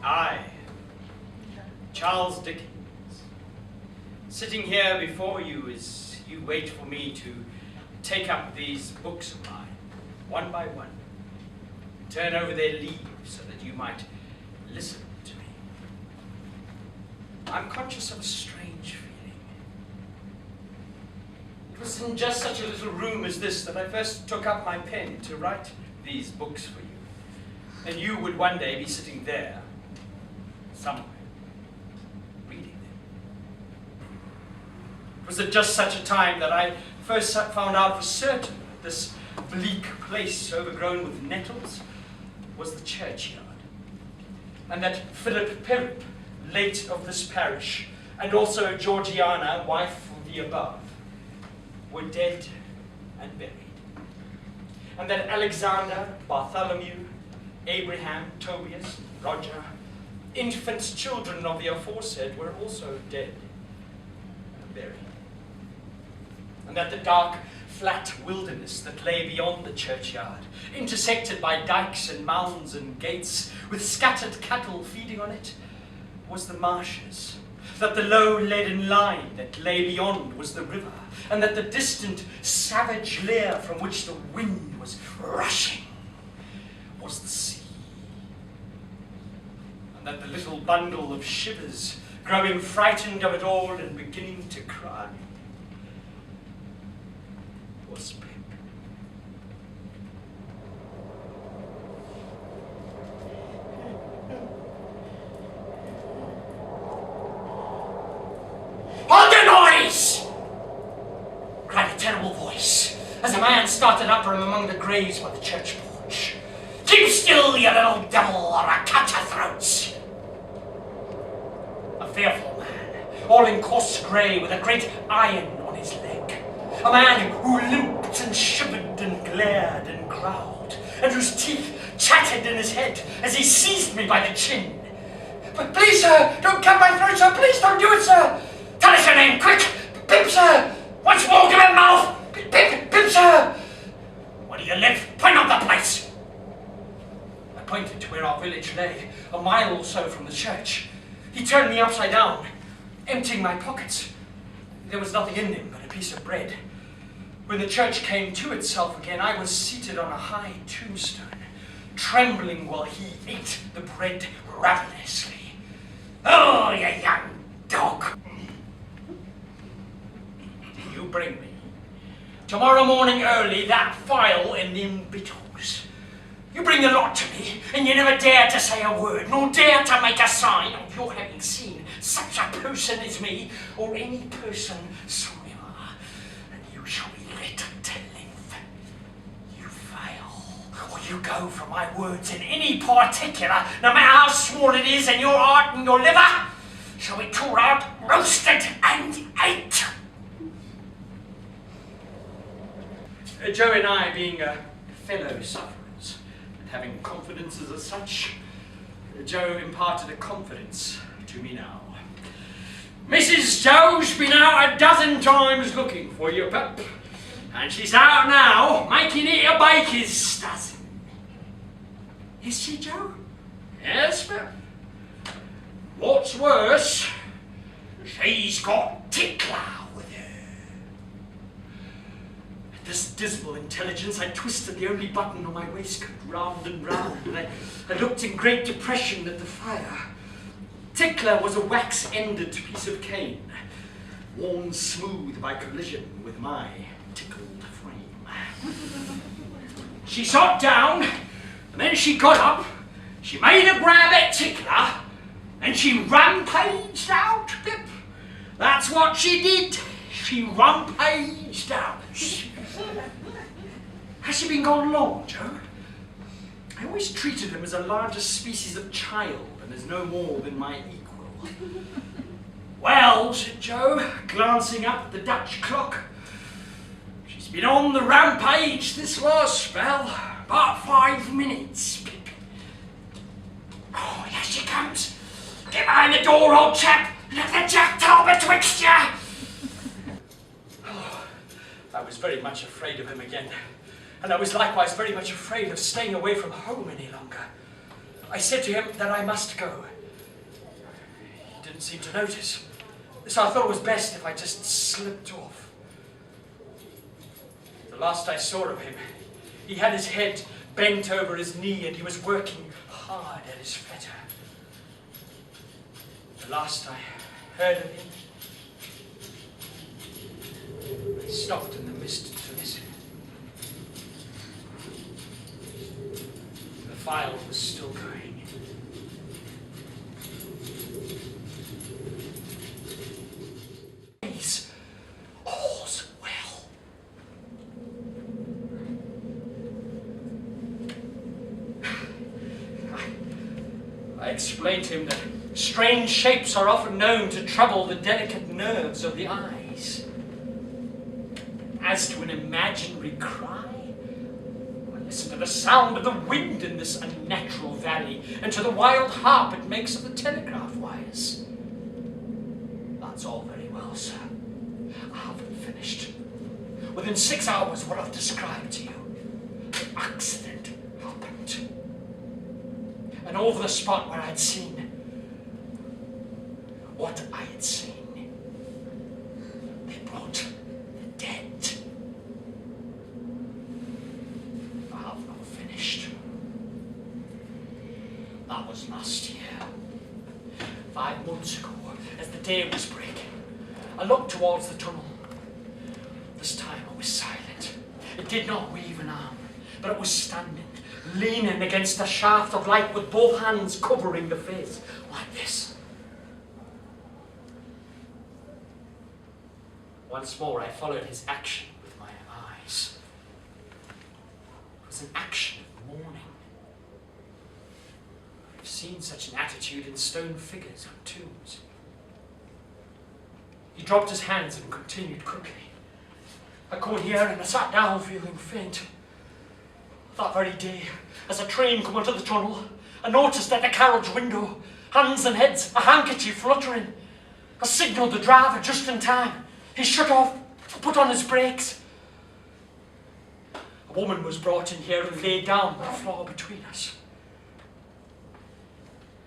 I, Charles Dickens, sitting here before you as you wait for me to take up these books of mine, one by one, turn over their leaves so that you might listen to me. I'm conscious of a strange feeling. It was in just such a little room as this that I first took up my pen to write these books for you. And you would one day be sitting there, somewhere, reading them. It was at just such a time that I first found out for certain that this bleak place overgrown with nettles was the churchyard, and that Philip Pirrip, late of this parish, and also Georgiana, wife of the above, were dead and buried, and that Alexander, Bartholomew, Abraham, Tobias, Roger, infant children of the aforesaid, were also dead and buried, and that the dark, flat wilderness that lay beyond the churchyard, intersected by dikes and mounds and gates, with scattered cattle feeding on it, was the marshes, that the low leaden line that lay beyond was the river, and that the distant savage lair from which the wind was rushing was the sea, and that the little bundle of shivers, growing frightened of it all and beginning to cry, was Pip. "Hold your noise!" cried a terrible voice, as a man started up from among the graves by the church porch. "Keep still, you little devil, or I'll cut your throats!" A fearful man, all in coarse grey, with a great iron on his leg. A man who limped and shivered and glared and growled, and whose teeth chattered in his head as he seized me by the chin. "But please, sir, don't cut my throat, sir! Please don't do it, sir! Tell us your name, quick! Pip, sir! Once more, give him mouth! Pip, sir! Where do you live? Point out the place!" I pointed to where our village lay, a mile or so from the church. He turned me upside down, emptying my pockets. There was nothing in them but a piece of bread. When the church came to itself again, I was seated on a high tombstone, trembling while he ate the bread ravenously. "Oh, you young dog! You bring me, tomorrow morning early, that file and them victuals. You bring the lot to me, and you never dare to say a word, nor dare to make a sign of your having seen such a person as me, or any person soever, and you shall be let to live. You fail, or you go from my words in any particular, no matter how small it is, and your heart and your liver shall be tore out, roasted, and ate." Joe and I, being fellow sufferers, and having confidences as such, Joe imparted a confidence to me now. "Mrs. Joe's been out a dozen times looking for you, Pip, and she's out now making it a baker's dozen." "Is she, Joe?" "Yes, Pip. What's worse, she's got Tickler with her." At this dismal intelligence, I twisted the only button on my waistcoat round and round, and I looked in great depression at the fire. Tickler was a wax-ended piece of cane, worn smooth by collision with my tickled frame. She sat down, and then she got up, she made a grab at Tickler, and she rampaged out, Pip. That's what she did. She rampaged out. Has she been gone long, Joe? I always treated him as a larger species of child, and as no more than my equal. "Well," said Joe, glancing up at the Dutch clock, "she's been on the rampage this last spell, about 5 minutes, Pip. Oh, here she comes. Get behind the door, old chap, and have the jack towel betwixt you." Oh, I was very much afraid of him again, and I was likewise very much afraid of staying away from home any longer. I said to him that I must go. He didn't seem to notice, so I thought it was best if I just slipped off. The last I saw of him, he had his head bent over his knee and he was working hard at his fetter. The last I heard of him, I stopped in the mist to listen. The file was still going. All's well. I explained to him that strange shapes are often known to trouble the delicate nerves of the eyes. As to an imaginary cry, I listen to the sound of the wind in this unnatural valley and to the wild harp it makes of the telegraph wires. That's all very well, sir. I haven't finished. Within 6 hours, what I've described to you, the accident happened. And over the spot where I'd seen what I had seen, they brought the dead. I have not finished. That was last year. 5 months ago, as the day was breaking, I looked towards the tunnel. This time it was silent. It did not wave an arm, but it was standing, leaning against a shaft of light with both hands covering the face, like this. Once more I followed his action with my eyes. It was an action of mourning. I've seen such an attitude in stone figures on tombs. He dropped his hands and continued quickly. I caught here and I sat down feeling faint. That very day, as a train came into the tunnel, I noticed at the carriage window, hands and heads, a handkerchief fluttering. I signalled the driver just in time. He shut off, put on his brakes. A woman was brought in here and laid down on the floor between us.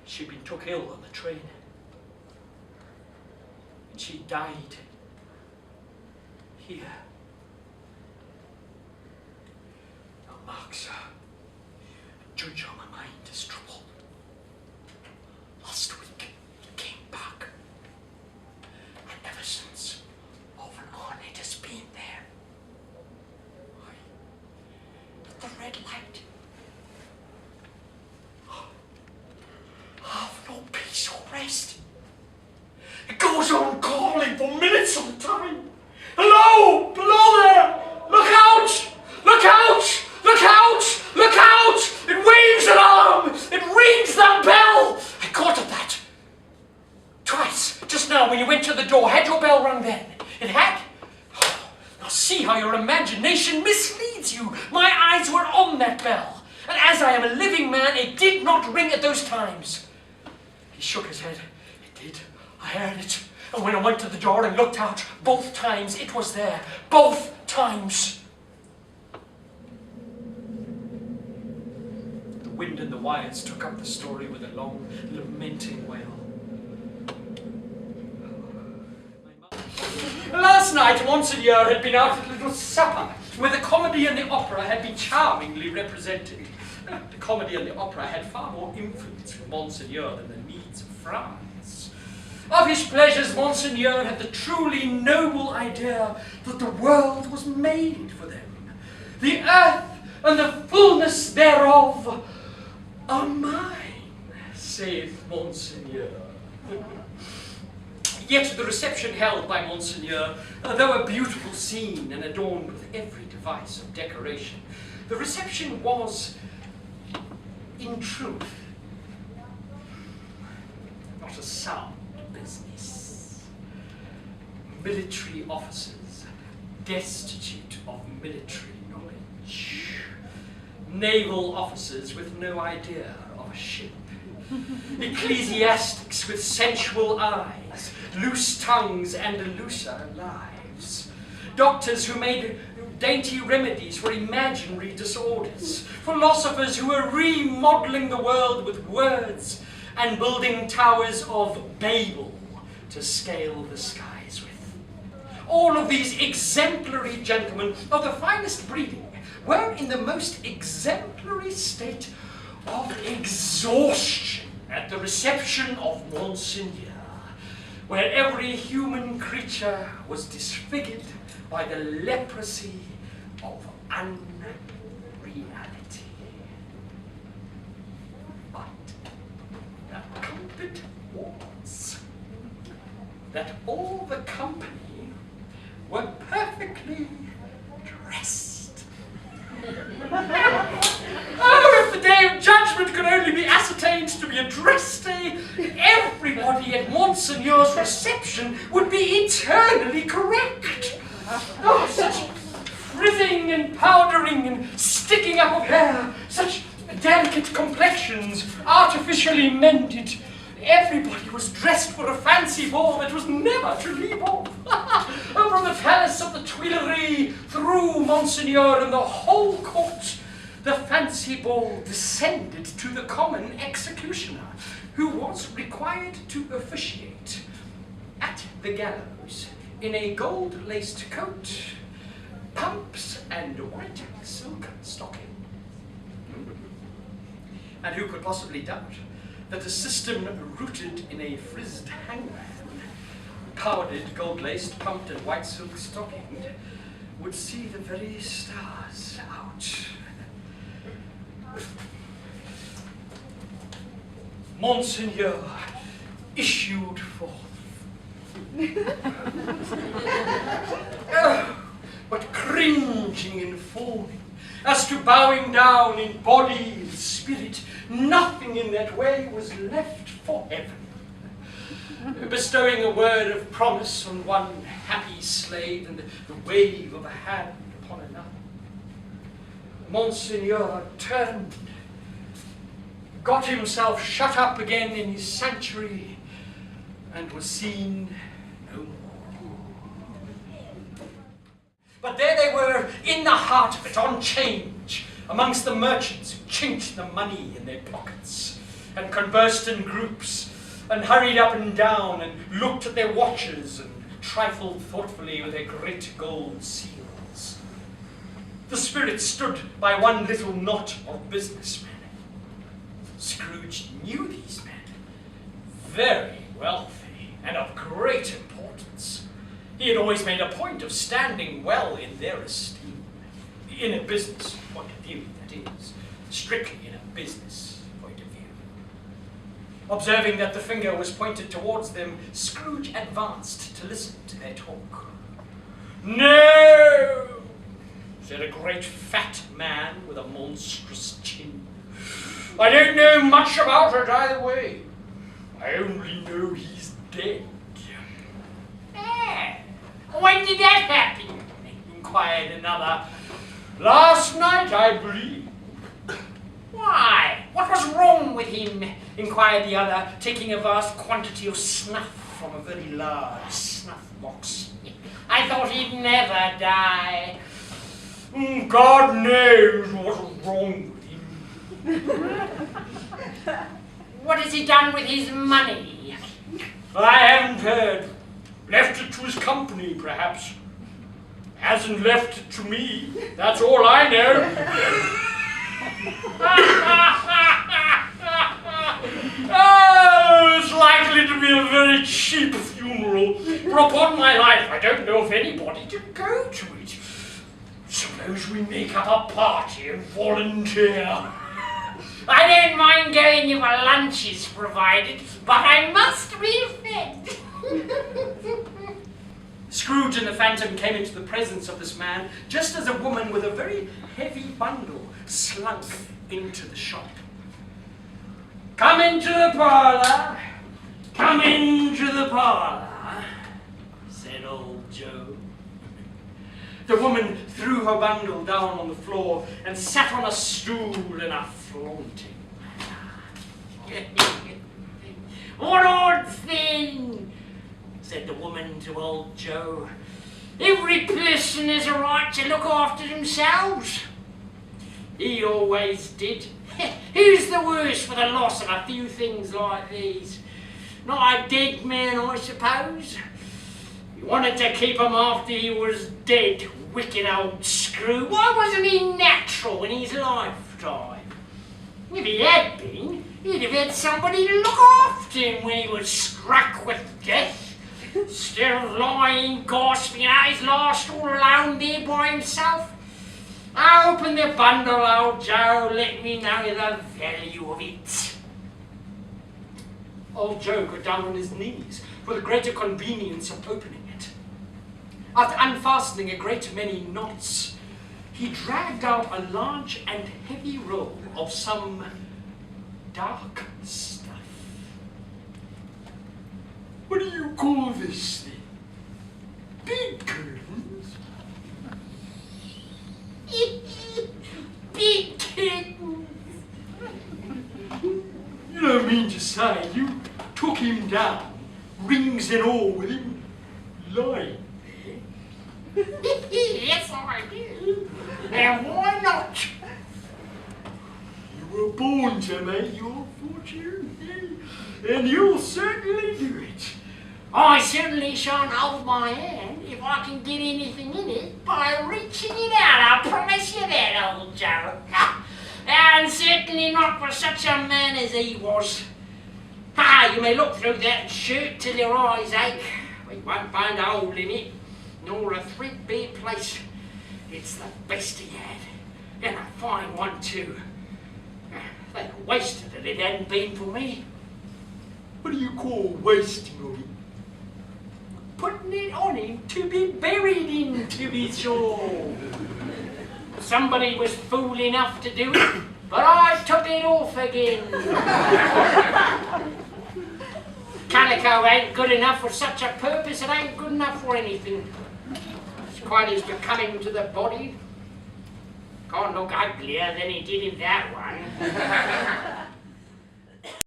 She'd been took ill on the train. And she died here. Now, Mark, sir, judge how my mind is troubled. Last week, he came back. And ever since, off and on, it has been there. Why? But the red light. Have no peace or rest. It goes on calling for minutes at a time. Hello! Below there! Look out! Look out! Look out! Look out! It waves an arm! It rings that bell! I caught at that. Twice, just now when you went to the door, had your bell rung then? It had? Oh, now see how your imagination misleads you. My eyes were on that bell. And as I am a living man, it did not ring at those times. He shook his head. It did. I heard it. And when I went to the door and looked out, both times it was there. Both times. The wind and the wires took up the story with a long, lamenting wail. Last night, Monseigneur had been out at a little supper, where the comedy and the opera had been charmingly represented. The comedy and the opera had far more influence for Monseigneur than the needs of France. Of his pleasures, Monseigneur had the truly noble idea that the world was made for them. The earth and the fullness thereof are mine, saith Monseigneur. Yet the reception held by Monseigneur, though a beautiful scene and adorned with every device of decoration, the reception was, in truth, not a sound business. Military officers destitute of military knowledge. Naval officers with no idea of a ship. Ecclesiastics with sensual eyes, loose tongues and looser lives. Doctors who made dainty remedies for imaginary disorders, philosophers who were remodeling the world with words and building towers of Babel to scale the skies with. All of these exemplary gentlemen of the finest breeding were in the most exemplary state of exhaustion at the reception of Monseigneur, where every human creature was disfigured by the leprosy of unreality. But the comfort was that all the company were perfectly dressed. Oh, if the day of judgment could only be ascertained to be a dress day, everybody at Monseigneur's reception would be eternally correct. Oh, such frizzing and powdering and sticking up of hair, such delicate complexions, artificially mended. Everybody was dressed for a fancy ball that was never to leave off. From the palace of the Tuileries, through Monseigneur and the whole court, the fancy ball descended to the common executioner, who was required to officiate at the gallows in a gold-laced coat, pumps, and white silk stocking. And who could possibly doubt that a system rooted in a frizzed hangman, powdered, gold-laced, pumped, and white silk stockinged, would see the very stars out. Monseigneur issued forth. Oh, but cringing and fawning, as to bowing down in body and spirit, nothing in that way was left for heaven. Bestowing a word of promise on one happy slave and the wave of a hand upon another, Monseigneur turned, got himself shut up again in his sanctuary, and was seen no more. But there they were, in the heart of it, on change, amongst the merchants who chinked the money in their pockets, and conversed in groups, and hurried up and down, and looked at their watches, and trifled thoughtfully with their great gold seals. The spirit stood by one little knot of businessmen. Scrooge knew these men, very wealthy and of great importance. He had always made a point of standing well in their esteem, in a business point of view, that is, strictly in a business point of view. Observing that the finger was pointed towards them, Scrooge advanced to listen to their talk. "No," said a great fat man with a monstrous chin. "I don't know much about it either way. I only know he's dead." "When did that happen?" inquired another. "Last night, I believe." "Why, what was wrong with him?" inquired the other, taking a vast quantity of snuff from a very large snuff box. "I thought he'd never die." "God knows what was wrong with him." "What has he done with his money?" "I haven't heard. Left it to his company, perhaps. Hasn't left it to me. That's all I know." "Oh, it's likely to be a very cheap funeral. For upon my life, I don't know of anybody to go to it. Suppose we make up a party and volunteer." "I don't mind going if a lunch is provided, but I must be fed." Scrooge and the Phantom came into the presence of this man just as a woman with a very heavy bundle slunk into the shop. "Come into the parlour, come into the parlour," said old Joe. The woman threw her bundle down on the floor and sat on a stool in a flaunting manner. "What odd thing," said the woman to old Joe. Every person has a right to look after themselves. He always did. Who's the worse for the loss of a few things like these? Not a dead man, I suppose. He wanted to keep him after he was dead. Wicked old screw. Why wasn't he natural in his lifetime? If he had been, he'd have had somebody to look after him when he was struck with death. Instead of lying, gasping out his last all alone there by himself. Open the bundle, old Joe. Let me know the value of it. Old Joe got down on his knees for the greater convenience of opening it. After unfastening a great many knots, he dragged out a large and heavy roll of some dark stuff. What do you call this thing? Bed curtains? Bed curtains! You don't mean to say you took him down, rings and all, with him lying there? Yes, I do. And why not? You were born to make your fortune, and you'll certainly do it. I certainly shan't hold my hand if I can get anything in it by reaching it out. I promise you that, old Joe. And certainly not for such a man as he was. You may look through that shirt till your eyes ache, but you won't find a hole in it, nor a threadbare place. It's the best he had, and a fine one too. They'd have wasted it if it hadn't been for me. What do you call wasting of it? Putting it on him to be buried in, to be sure. Somebody was fool enough to do it, but I took it off again. Calico ain't good enough for such a purpose, it ain't good enough for anything. It's quite as becoming to the body. Can't look uglier than he did in that one.